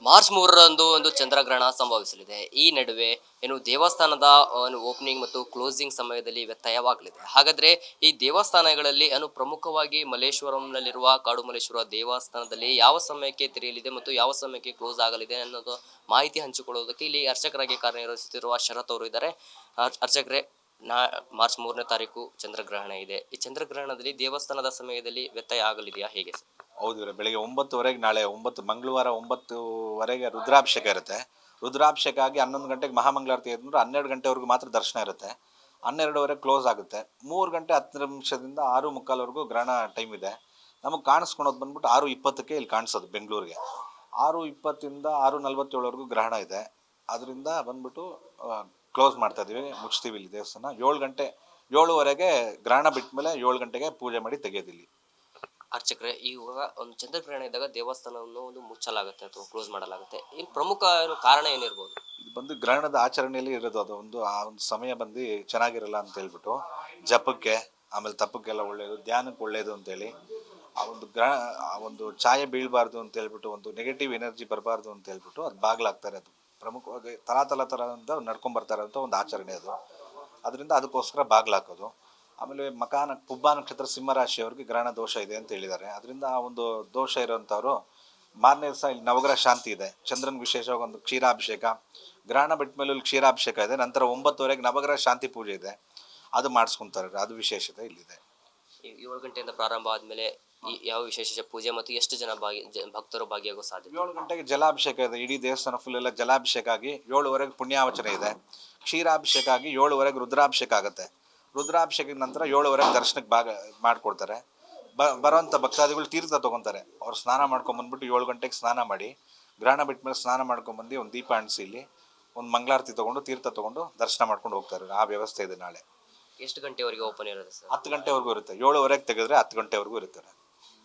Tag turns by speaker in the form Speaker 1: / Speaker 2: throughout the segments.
Speaker 1: March 3ರಂದು ಒಂದು ಚಂದ್ರಗ್ರಹಣ ಸಂಭವಿಸಲಿದೆ. ಈ ನಡುವೆ ದೇವಸ್ಥಾನದ ಓಪನಿಂಗ್ ಮತ್ತು ಕ್ಲೋಸಿಂಗ್ ಸಮಯದಲ್ಲಿ ವ್ಯತ್ಯಯವಾಗಲಿದೆ. ಹಾಗಾದ್ರೆ ಈ ದೇವಸ್ಥಾನಗಳಲ್ಲಿ ಪ್ರಮುಖವಾಗಿ ಮಲ್ಲೇಶ್ವರಂನಲ್ಲಿರುವ ಕಾಡು ಮಲ್ಲೇಶ್ವರ ದೇವಸ್ಥಾನದಲ್ಲಿ ಯಾವ ಸಮಯಕ್ಕೆ ತೆರೆಯಲಿದೆ ಮತ್ತು ಯಾವ ಸಮಯಕ್ಕೆ ಕ್ಲೋಸ್ ಆಗಲಿದೆ ಅನ್ನೋದು ಮಾಹಿತಿ ಹಂಚಿಕೊಳ್ಳುವುದಕ್ಕೆ ಇಲ್ಲಿ ಅರ್ಚಕರಾಗಿ ಕಾರ್ಯನಿರ್ವಹಿಸುತ್ತಿರುವ ಶರತ್ ಅವರು ಇದ್ದಾರೆ. ಅರ್ಚಕರೇ, ಮಾರ್ಚ್ 3ನೇ ತಾರೀಕು ಚಂದ್ರಗ್ರಹಣ ಇದೆ. ಈ ಚಂದ್ರಗ್ರಹಣದಲ್ಲಿ ದೇವಸ್ಥಾನದ ಸಮಯದಲ್ಲಿ ವ್ಯತ್ಯಯ ಆಗಲಿದೆಯಾ, ಹೇಗೆ?
Speaker 2: ಹೌದು, ಬೆಳಿಗ್ಗೆ 9:30 ನಾಳೆ ಮಂಗಳವಾರ 9:00ವರೆಗೆ ರುದ್ರಾಭಿಷೇಕ ಇರುತ್ತೆ. ರುದ್ರಾಭಿಷೇಕ ಆಗಿ 11 ಗಂಟೆಗೆ ಮಹಾಮಂಗಳಾರತಿ ಇದ್ರೆ 12 ಗಂಟೆವರೆಗೂ ಮಾತ್ರ ದರ್ಶನ ಇರುತ್ತೆ. 12:30 ಕ್ಲೋಸ್ ಆಗುತ್ತೆ. 3 ಗಂಟೆ 10 ನಿಮಿಷದಿಂದ 6:45ವರೆಗೂ ಗ್ರಹಣ ಟೈಮ್ ಇದೆ. ನಮಗೆ ಕಾಣಿಸ್ಕೊಳೋದು ಬಂದ್ಬಿಟ್ಟು 6:20ಕ್ಕೆ ಇಲ್ಲಿ ಕಾಣಿಸೋದು ಬೆಂಗಳೂರಿಗೆ. 6:20ಇಂದ 6:47ವರೆಗೂ ಗ್ರಹಣ ಇದೆ. ಅದರಿಂದ ಬಂದ್ಬಿಟ್ಟು ಕ್ಲೋಸ್ ಮಾಡ್ತಾ ಇದೀವಿ, ಮುಚ್ತೀವಿ ಇಲ್ಲಿ ದೇವಸ್ಥಾನ. 7:00ವರೆಗೆ ಗ್ರಹಣ ಬಿಟ್ಟ ಮೇಲೆ 7 ಗಂಟೆಗೆ ಪೂಜೆ ಮಾಡಿ ತೆಗೆಯೋದಿಲ್ಲಿ.
Speaker 1: ಅರ್ಚಕರೇ, ಇವಾಗ ಒಂದು ಚಂದ್ರಗ್ರಹಣ ಇದ್ದಾಗ ದೇವಸ್ಥಾನವನ್ನು ಮುಚ್ಚಲಾಗುತ್ತೆ ಅಥವಾ ಕ್ಲೋಸ್ ಮಾಡಲಾಗುತ್ತೆ. ಇನ್ನು ಪ್ರಮುಖ ಕಾರಣ ಏನಿರ್ಬೋದು?
Speaker 2: ಇದು ಬಂದು ಗ್ರಹಣದ ಆಚರಣೆಯಲ್ಲಿ ಇರೋದು. ಅದು ಆ ಒಂದು ಸಮಯ ಬಂದು ಚೆನ್ನಾಗಿರಲ್ಲ ಅಂತ ಹೇಳ್ಬಿಟ್ಟು ಜಪಕ್ಕೆ, ಆಮೇಲೆ ತಪ್ಪಕ್ಕೆಲ್ಲ ಒಳ್ಳೇದು, ಧ್ಯಾನಕ್ಕೆ ಒಳ್ಳೇದು ಅಂತೇಳಿ, ಆ ಒಂದು ಛಾಯೆ ಬೀಳಬಾರ್ದು ಅಂತ ಹೇಳ್ಬಿಟ್ಟು, ಒಂದು ನೆಗೆಟಿವ್ ಎನರ್ಜಿ ಬರಬಾರ್ದು ಅಂತ ಹೇಳ್ಬಿಟ್ಟು ಅದು ಬಾಗ್ಲಾಗ್ತಾರೆ. ಅದು ಪ್ರಮುಖವಾಗಿ ತಲ ಅಂತ ನಡ್ಕೊಂಡ್ಬರ್ತಾರೆ ಅಂತ ಒಂದು ಆಚರಣೆ ಅದು. ಅದರಿಂದ ಅದಕ್ಕೋಸ್ಕರ ಬಾಗ್ಲಾಕೋದು. ಆಮೇಲೆ ಪುಬ್ಬ ನಕ್ಷತ್ರ ಸಿಂಹರಾಶಿಯವ್ರಿಗೆ ಗ್ರಹಣ ದೋಷ ಇದೆ ಅಂತ ಹೇಳಿದ್ದಾರೆ. ಅದರಿಂದ ಆ ಒಂದು ದೋಷ ಇರೋಂಥವ್ರು ಮಾರನೇ ದಿವಸ ಇಲ್ಲಿ ನವಗ್ರಹ ಶಾಂತಿ ಇದೆ. ಚಂದ್ರನ್ ವಿಶೇಷವಾಗಿ ಒಂದು ಕ್ಷೀರಾಭಿಷೇಕ, ಗ್ರಹಣ ಬಿಟ್ಟ ಮೇಲೆ ಇಲ್ಲಿ ಕ್ಷೀರಾಭಿಷೇಕ ಇದೆ. ನಂತರ 9:00ವರೆಗೆ ನವಗ್ರಹ ಶಾಂತಿ ಪೂಜೆ ಇದೆ, ಅದು ಮಾಡಿಸ್ಕೊಂತಾರೆ. ಅದು ವಿಶೇಷತೆ ಇಲ್ಲಿದೆ.
Speaker 1: 7 ಗಂಟೆಯಿಂದ ಪ್ರಾರಂಭ ಆದ್ಮೇಲೆ ಯಾವ ವಿಶೇಷ ಪೂಜೆ ಮತ್ತು ಎಷ್ಟು ಜನ ಭಕ್ತರು ಭಾಗಿಯಾಗೋ ಸಾಧ್ಯತೆ?
Speaker 2: 7 ಗಂಟೆಗೆ ಜಲಾಭಿಷೇಕ ಇದೆ. ಇಡೀ ದೇವಸ್ಥಾನ ಫುಲ್ ಎಲ್ಲ ಜಲಾಭಿಷೇಕ ಆಗಿ 7:00ವರೆಗೆ ಪುಣ್ಯಾವಚನೆ ಇದೆ. ಕ್ಷೀರಾಭಿಷೇಕ ಆಗಿ 7:00ವರೆಗೆ ರುದ್ರಾಭಿಷೇಕ ಆಗುತ್ತೆ. ರುದ್ರಾಭಿಷೇಕದ ನಂತರ 7:00ವರೆಗೆ ದರ್ಶನಕ್ಕೆ ಮಾಡಿಕೊಡ್ತಾರೆ. ಬರೋಂಥ ಭಕ್ತಾದಿಗಳು ತೀರ್ಥ ತೊಗೊತಾರೆ. ಅವ್ರು ಸ್ನಾನ ಮಾಡ್ಕೊಂಬಂದ್ಬಿಟ್ಟು 7 ಗಂಟೆಗೆ ಸ್ನಾನ ಮಾಡಿ, ಗ್ರಹಣ ಬಿಟ್ಟ ಮೇಲೆ ಸ್ನಾನ ಮಾಡ್ಕೊಂಬಂದು ಒಂದು ದೀಪ ಅಂಟಿಸಿ ಇಲ್ಲಿ ಒಂದು ಮಂಗಳಾರತಿ ತೊಗೊಂಡು ತೀರ್ಥ ತೊಗೊಂಡು ದರ್ಶನ ಮಾಡ್ಕೊಂಡು ಹೋಗ್ತಾರೆ. ಆ ವ್ಯವಸ್ಥೆ ಇದೆ. ನಾಳೆ
Speaker 1: ಎಷ್ಟು ಗಂಟೆವರೆಗೆ ಓಪನ್ ಇರುತ್ತೆ ಸರ್?
Speaker 2: 10 ಗಂಟೆವರೆಗೂ ಇರುತ್ತೆ. 7:00ವರೆಗೆ ತೆಗೆದ್ರೆ 10 ಗಂಟೆವರೆಗೂ ಇರ್ತಾರೆ.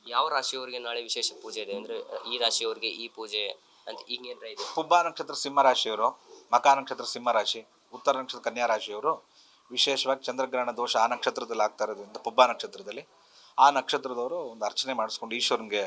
Speaker 1: ಯಾವ ರಾಶಿಯವರಿಗೆ ನಾಳೆ ವಿಶೇಷ ಪೂಜೆ ಇದೆ ಅಂದ್ರೆ ಈ ರಾಶಿಯವರಿಗೆ ಈ ಪೂಜೆ ಅಂತ ಹಿಂಗೇನ್ರ ಇದೆ?
Speaker 2: ಪುಬ್ಬ ನಕ್ಷತ್ರ ಸಿಂಹರಾಶಿಯವರು, ಮಕಾ ನಕ್ಷತ್ರ ಸಿಂಹರಾಶಿ, ಉತ್ತರ ನಕ್ಷತ್ರ ಕನ್ಯಾ ರಾಶಿಯವರು ವಿಶೇಷವಾಗಿ ಚಂದ್ರಗ್ರಹಣ ದೋಷ ಆ ನಕ್ಷತ್ರದಲ್ಲಿ ಆಗ್ತಾ ಇರೋದ್ರಿಂದ ಪುಬ್ಬ ನಕ್ಷತ್ರದಲ್ಲಿ ಆ ನಕ್ಷತ್ರದವರು ಒಂದು ಅರ್ಚನೆ ಮಾಡಿಸ್ಕೊಂಡು, ಈಶ್ವರನಿಗೆ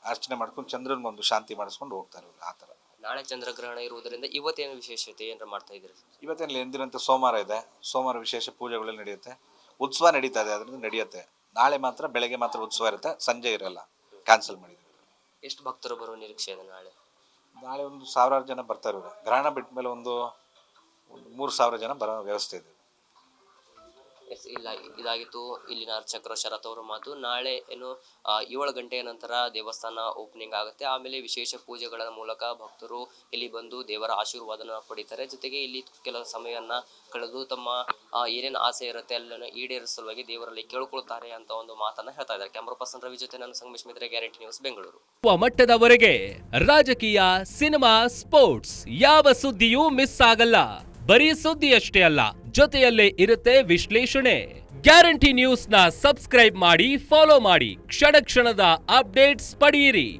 Speaker 2: ಅರ್ಚನೆ ಮಾಡ್ಕೊಂಡು ಚಂದ್ರನಿಗೊಂದು ಶಾಂತಿ ಮಾಡಿಸ್ಕೊಂಡು ಹೋಗ್ತಾರೆ. ಆ ಥರ
Speaker 1: ನಾಳೆ ಚಂದ್ರಗ್ರಹಣ ಇರುವುದರಿಂದ ಇವತ್ತೇನು ವಿಶೇಷತೆ ಏನಾರ ಮಾಡ್ತಾ ಇದ್ದೀರಿ?
Speaker 2: ಇವತ್ತೇನು ಎಂದಿನಂತೆ ಸೋಮವಾರ ಇದೆ. ಸೋಮವಾರ ವಿಶೇಷ ಪೂಜೆಗಳೆಲ್ಲ ನಡೆಯುತ್ತೆ. ಉತ್ಸವ ನಡೀತಾ ಇದೆ, ಅದರಿಂದ ನಡೆಯುತ್ತೆ. ನಾಳೆ ಮಾತ್ರ ಬೆಳಗ್ಗೆ ಮಾತ್ರ ಉತ್ಸವ ಇರುತ್ತೆ, ಸಂಜೆ ಇರಲ್ಲ, ಕ್ಯಾನ್ಸಲ್ ಮಾಡಿದ್ದೀವಿ.
Speaker 1: ಎಷ್ಟು ಭಕ್ತರು ಬರುವ ನಿರೀಕ್ಷೆ ಇದೆ ನಾಳೆ?
Speaker 2: ನಾಳೆ ಒಂದು 1000 ಜನ ಬರ್ತಾರೆ. ಗ್ರಹಣ ಬಿಟ್ಟ ಮೇಲೆ ಒಂದು 3000 ಜನ ಬರೋ ವ್ಯವಸ್ಥೆ ಇದೆ.
Speaker 1: ಇಲ್ಲ, ಇದಾಗಿತ್ತು ಇಲ್ಲಿನ ಅರ್ಚಕರ ಶರತ್ ಅವರ ಮಾತು. ನಾಳೆ 7 ಗಂಟೆಯ ನಂತರ ದೇವಸ್ಥಾನ ಓಪನಿಂಗ್ ಆಗುತ್ತೆ. ಆಮೇಲೆ ವಿಶೇಷ ಪೂಜೆಗಳ ಮೂಲಕ ಭಕ್ತರು ಇಲ್ಲಿ ಬಂದು ದೇವರ ಆಶೀರ್ವಾದನ ಪಡಿತಾರೆ. ಜೊತೆಗೆ ಇಲ್ಲಿ ಕೆಲವು ಸಮಯವನ್ನ ಕಳೆದು ತಮ್ಮ ಏನೇನು ಆಸೆ ಇರುತ್ತೆ ಅಲ್ಲನ್ನು ಈಡೇರಿಸುವಾಗಿ ದೇವರಲ್ಲಿ ಕೇಳ್ಕೊಳ್ತಾರೆ ಅಂತ ಒಂದು ಮಾತನ್ನ ಹೇಳ್ತಾ ಇದ್ದಾರೆ. ಕ್ಯಾಮರಾ ಪರ್ಸನ್ ರವಿ ಜೊತೆ ನಾನು ಸಂಗಮೇಶ್ ಮಿತ್ರ, ಗ್ಯಾರಂಟಿ ನ್ಯೂಸ್, ಬೆಂಗಳೂರು.
Speaker 3: ಮಟ್ಟದವರೆಗೆ ರಾಜಕೀಯ, ಸಿನಿಮಾ, ಸ್ಪೋರ್ಟ್ಸ್ ಯಾವ ಸುದ್ದಿಯೂ ಮಿಸ್ ಆಗಲ್ಲ. ಬರೀ ಸುದ್ದಿಯಷ್ಟೇ ಅಲ್ಲ, ಜೊತೆಯಲ್ಲೇ ಇರುತ್ತೆ ವಿಶ್ಲೇಷಣೆ. ಗ್ಯಾರಂಟಿ ನ್ಯೂಸ್ ನ ಸಬ್ಸ್ಕ್ರೈಬ್ ಮಾಡಿ, ಫಾಲೋ ಮಾಡಿ, ಕ್ಷಣ ಕ್ಷಣದ ಅಪ್ಡೇಟ್ಸ್ ಪಡೆಯಿರಿ.